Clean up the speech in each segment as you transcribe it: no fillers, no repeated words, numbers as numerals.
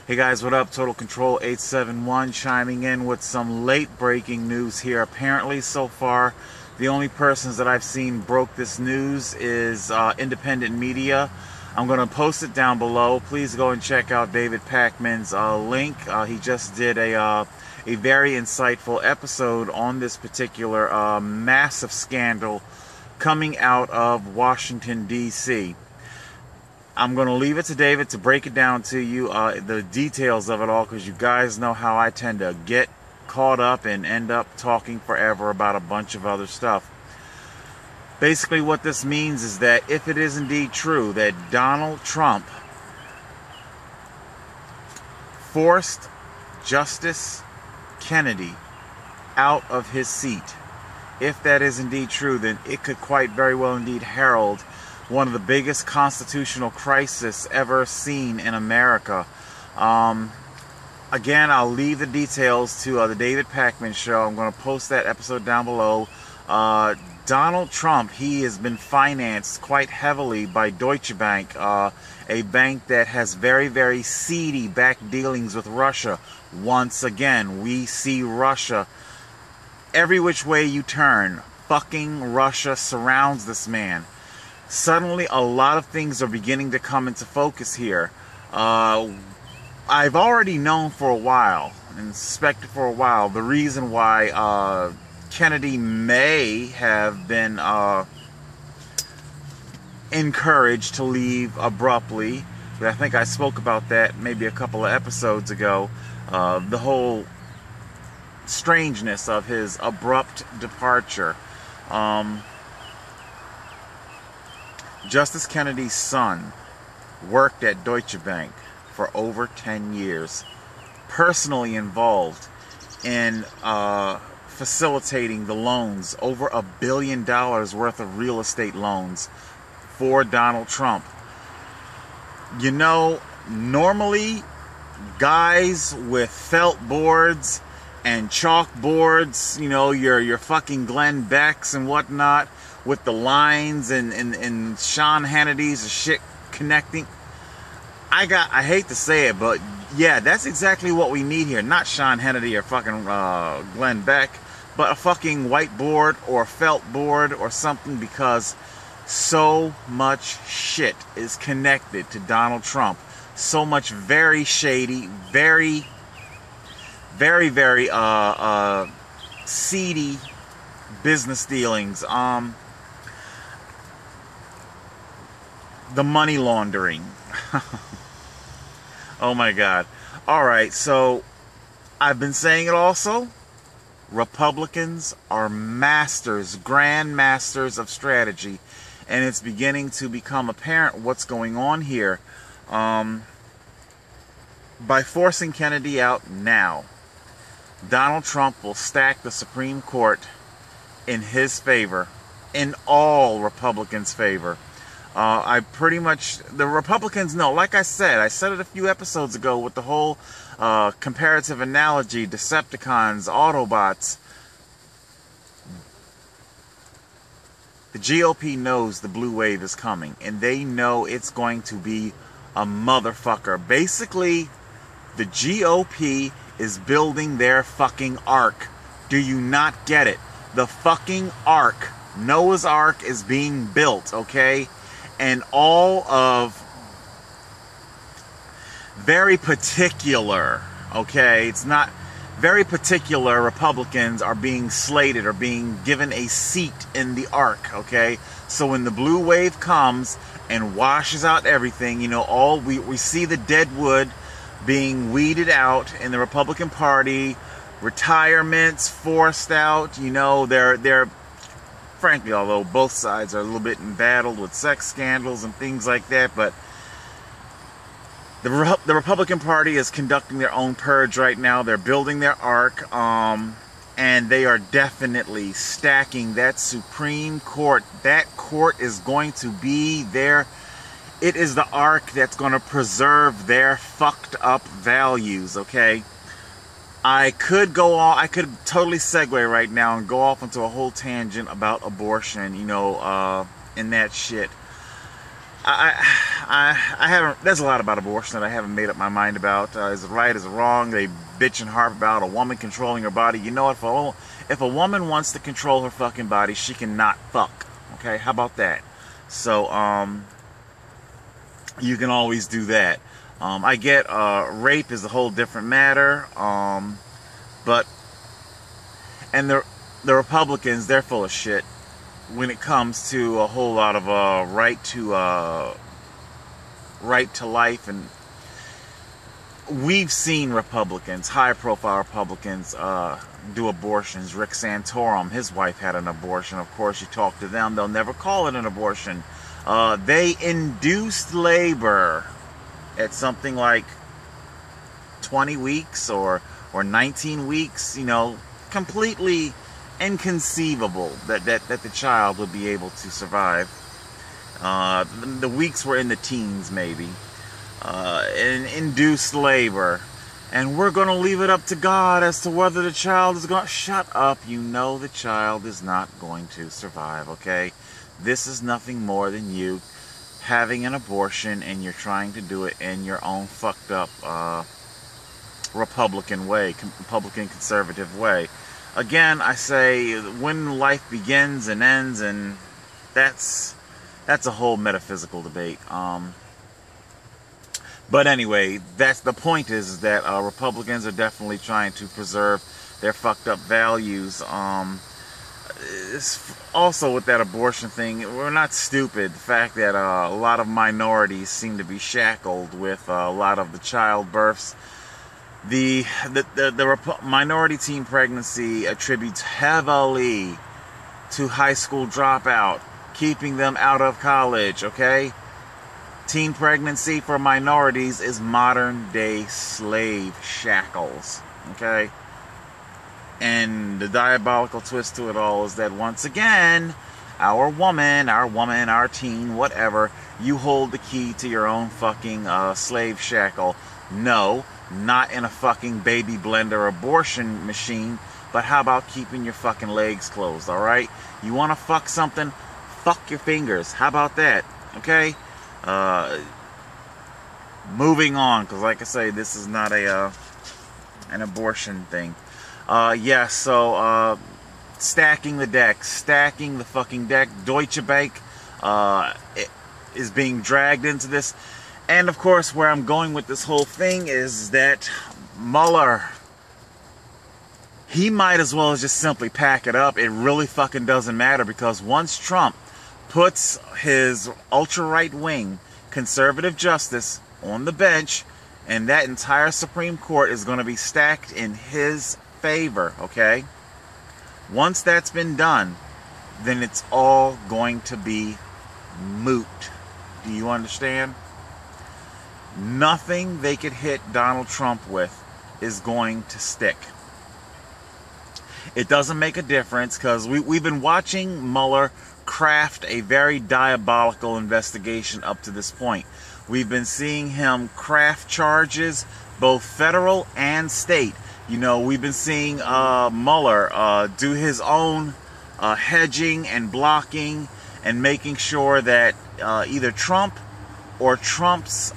Hey guys, what up? Total Control 871 chiming in with some late breaking news here. Apparently, so far, the only persons that I've seen broke this news is independent media. I'm going to post it down below. Please go and check out David Pakman's link. He just did a very insightful episode on this particular massive scandal coming out of Washington, D.C. I'm going to leave it to David to break it down to you, the details of it all, because you guys know how I tend to get caught up and end up talking forever about a bunch of other stuff. Basically what this means is that if it is indeed true that Donald Trump forced Justice Kennedy out of his seat, if that is indeed true, then it could quite very well indeed herald one of the biggest constitutional crises ever seen in America. Again, I'll leave the details to the David Pakman show. I'm going to post that episode down below. Donald Trump, he has been financed quite heavily by Deutsche Bank, a bank that has very, very seedy back dealings with Russia. Once again, we see Russia every which way you turn. Fucking Russia surrounds this man. Suddenly, a lot of things are beginning to come into focus here. I've already known for a while, and suspected for a while, the reason why Kennedy may have been encouraged to leave abruptly. But I think I spoke about that maybe a couple of episodes ago. The whole strangeness of his abrupt departure. Justice Kennedy's son worked at Deutsche Bank for over 10 years, personally involved in facilitating the loans, over $1 billion worth of real estate loans for Donald Trump. You know, normally guys with felt boards and chalkboards, you know, your fucking Glenn Becks and whatnot, with the lines and Sean Hannity's shit connecting. I hate to say it, but yeah, that's exactly what we need here. Not Sean Hannity or fucking Glenn Beck, but a fucking whiteboard or a felt board or something, because so much shit is connected to Donald Trump. So much very shady, very, very, very seedy business dealings. The money laundering. Oh my God. Alright, so I've been saying it also. Republicans are masters, grand masters of strategy. And it's beginning to become apparent what's going on here. By forcing Kennedy out now, Donald Trump will stack the Supreme Court in his favor, in all Republicans' favor. The Republicans know, like I said it a few episodes ago with the whole comparative analogy, Decepticons, Autobots. The GOP knows the blue wave is coming, and they know it's going to be a motherfucker. Basically, the GOP is building their fucking ark. Do you not get it? The fucking ark, Noah's Ark, is being built, okay? And all of very particular, okay, it's not very particular Republicans are being slated or being given a seat in the ark, okay? So when the blue wave comes and washes out everything, you know, we see the dead wood being weeded out in the Republican Party, retirements forced out, you know, they're frankly, although both sides are a little bit embattled with sex scandals and things like that, but the Republican Party is conducting their own purge right now. They're building their ark, and they are definitely stacking that Supreme Court. That court is going to be there. It is the ark that's going to preserve their fucked up values, okay? I could totally segue right now and go off into a whole tangent about abortion, you know, and that shit. I haven't. There's a lot about abortion that I haven't made up my mind about. Is it right? Is it wrong? They bitch and harp about a woman controlling her body. You know what? If a woman wants to control her fucking body, she can not fuck. Okay, how about that? So you can always do that. I get rape is a whole different matter. But the Republicans, they're full of shit when it comes to a whole lot of right to life. And we've seen Republicans, high-profile Republicans, do abortions. Rick Santorum, his wife had an abortion. Of course, you talk to them, they'll never call it an abortion. They induced labor at something like 20 weeks or 19 weeks, you know, completely inconceivable that the child would be able to survive. The weeks were in the teens, maybe. And induced labor. And we're going to leave it up to God as to whether the child is going to... Shut up. You know the child is not going to survive, okay? This is nothing more than you having an abortion, and you're trying to do it in your own fucked up Republican way, Republican conservative way. Again, I say when life begins and ends, and that's a whole metaphysical debate. But anyway, that's the point, is that Republicans are definitely trying to preserve their fucked up values. It's also with that abortion thing, we're not stupid. The fact that a lot of minorities seem to be shackled with a lot of the childbirths. The minority teen pregnancy attributes heavily to high school dropout, keeping them out of college, okay? Teen pregnancy for minorities is modern day slave shackles, okay? And the diabolical twist to it all is that once again, our teen, whatever, you hold the key to your own fucking slave shackle. No, not in a fucking baby blender abortion machine, but how about keeping your fucking legs closed, alright? You want to fuck something? Fuck your fingers. How about that? Okay? Moving on, because like I say, this is not an abortion thing. Stacking the fucking deck. Deutsche Bank is being dragged into this. And of course, where I'm going with this whole thing is that Mueller, he might as well just simply pack it up. It really fucking doesn't matter, because once Trump puts his ultra-right wing conservative justice on the bench, and that entire Supreme Court is going to be stacked in his favor, okay? Once that's been done, then it's all going to be moot. Do you understand? Nothing they could hit Donald Trump with is going to stick. It doesn't make a difference, because we've been watching Mueller craft a very diabolical investigation up to this point. We've been seeing him craft charges, both federal and state. You know, we've been seeing Mueller do his own hedging and blocking, and making sure that either Trump or Trump's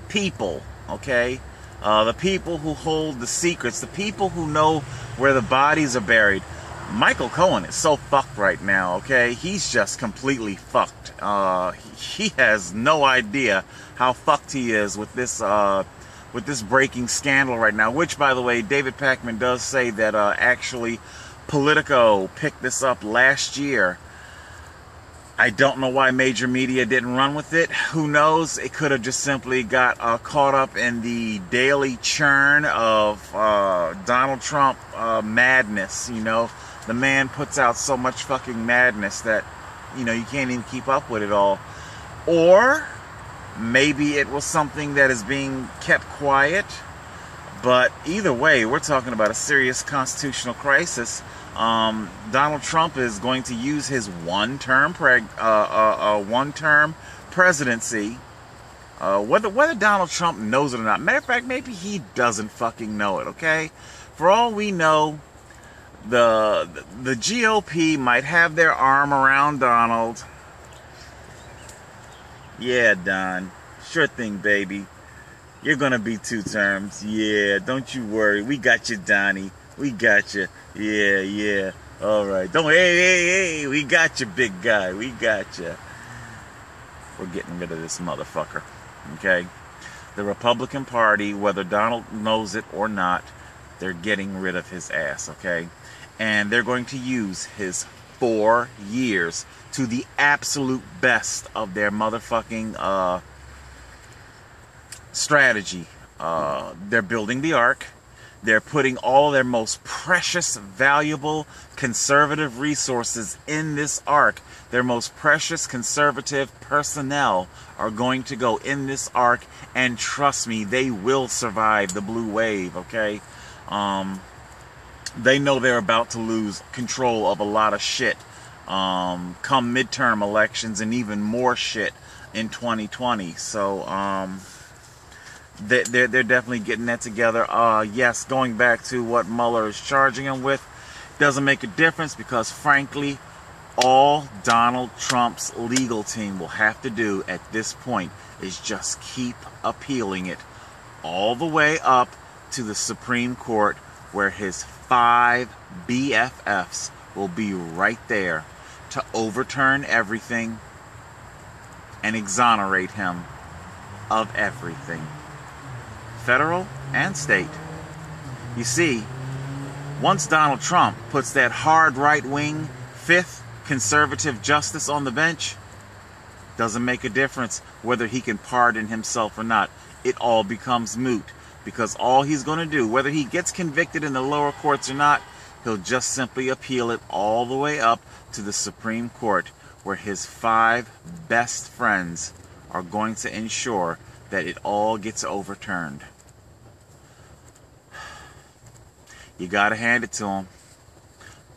people, okay, the people who hold the secrets, the people who know where the bodies are buried. Michael Cohen is so fucked right now, okay? He's just completely fucked. He has no idea how fucked he is with this breaking scandal right now, which, by the way, David Pakman does say that actually Politico picked this up last year. I don't know why major media didn't run with it. Who knows? It could have just simply got caught up in the daily churn of Donald Trump madness, you know. The man puts out so much fucking madness that, you know, you can't even keep up with it all. Or maybe it was something that is being kept quiet. But either way, we're talking about a serious constitutional crisis. Donald Trump is going to use his one-term presidency. Whether Donald Trump knows it or not. Matter of fact, maybe he doesn't fucking know it, okay? For all we know, the GOP might have their arm around Donald, Yeah, Don. Sure thing, baby. You're gonna be 2 terms. Yeah, don't you worry. We got you, Donnie. We got you. Yeah, yeah. All right. Don't. Hey. We got you, big guy. We got you. We're getting rid of this motherfucker. Okay. The Republican Party, whether Donald knows it or not, they're getting rid of his ass. Okay, and they're going to use his 4 years to the absolute best of their motherfucking strategy. They're building the ark. They're putting all their most precious, valuable, conservative resources in this ark. Their most precious, conservative personnel are going to go in this ark, and trust me, they will survive the blue wave, okay? They know they're about to lose control of a lot of shit come midterm elections, and even more shit in 2020. So, they're definitely getting that together. Yes, going back to what Mueller is charging him with, doesn't make a difference, because frankly, all Donald Trump's legal team will have to do at this point is just keep appealing it all the way up to the Supreme Court, where his 5 BFFs will be right there to overturn everything and exonerate him of everything, federal and state. You see, once Donald Trump puts that hard right-wing 5th conservative justice on the bench, doesn't make a difference whether he can pardon himself or not. It all becomes moot, because all he's going to do, whether he gets convicted in the lower courts or not, he'll just simply appeal it all the way up to the Supreme Court, where his 5 best friends are going to ensure that it all gets overturned. You gotta hand it to him.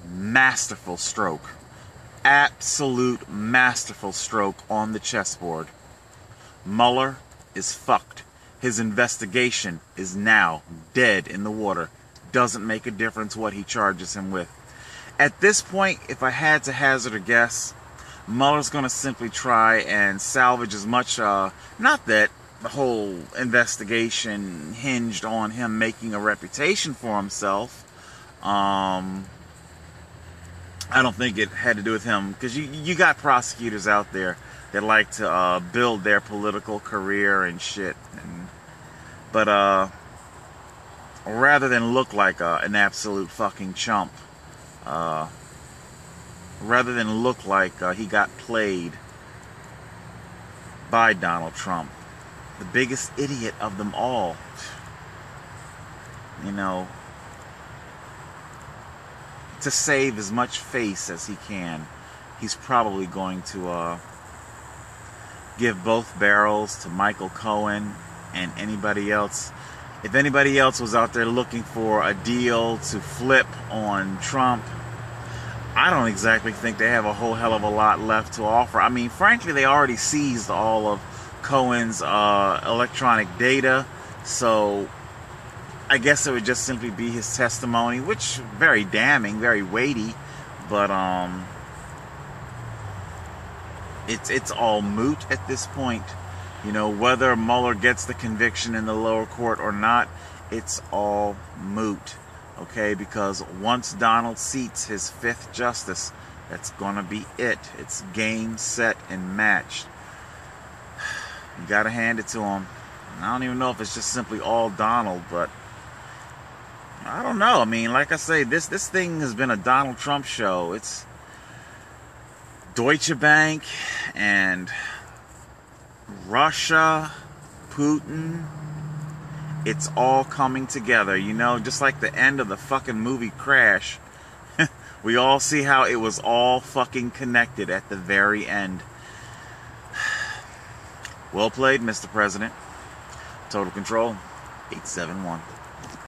Masterful stroke. Absolute masterful stroke on the chessboard. Mueller is fucked. His investigation is now dead in the water. Doesn't make a difference what he charges him with. At this point, if I had to hazard a guess, Mueller's going to simply try and salvage as much, not that the whole investigation hinged on him making a reputation for himself. I don't think it had to do with him, because you got prosecutors out there that like to build their political career and shit. But rather than look like an absolute fucking chump, rather than look like he got played by Donald Trump, the biggest idiot of them all, you know, to save as much face as he can, he's probably going to give both barrels to Michael Cohen and anybody else. If anybody else was out there looking for a deal to flip on Trump, I don't exactly think they have a whole hell of a lot left to offer. I mean, frankly, they already seized all of Cohen's electronic data, so I guess it would just simply be his testimony, which very damning, very weighty, but it's all moot at this point. You know, whether Mueller gets the conviction in the lower court or not, it's all moot, okay? Because once Donald seats his 5th justice, that's gonna be it. It's game, set, and matched. You gotta hand it to him. I don't even know if it's just simply all Donald, but I don't know. I mean, like I say, this thing has been a Donald Trump show. It's Deutsche Bank and Russia, Putin. It's all coming together, you know, just like the end of the fucking movie Crash. We all see how it was all fucking connected at the very end. Well played, Mr. President. Total Control, 871.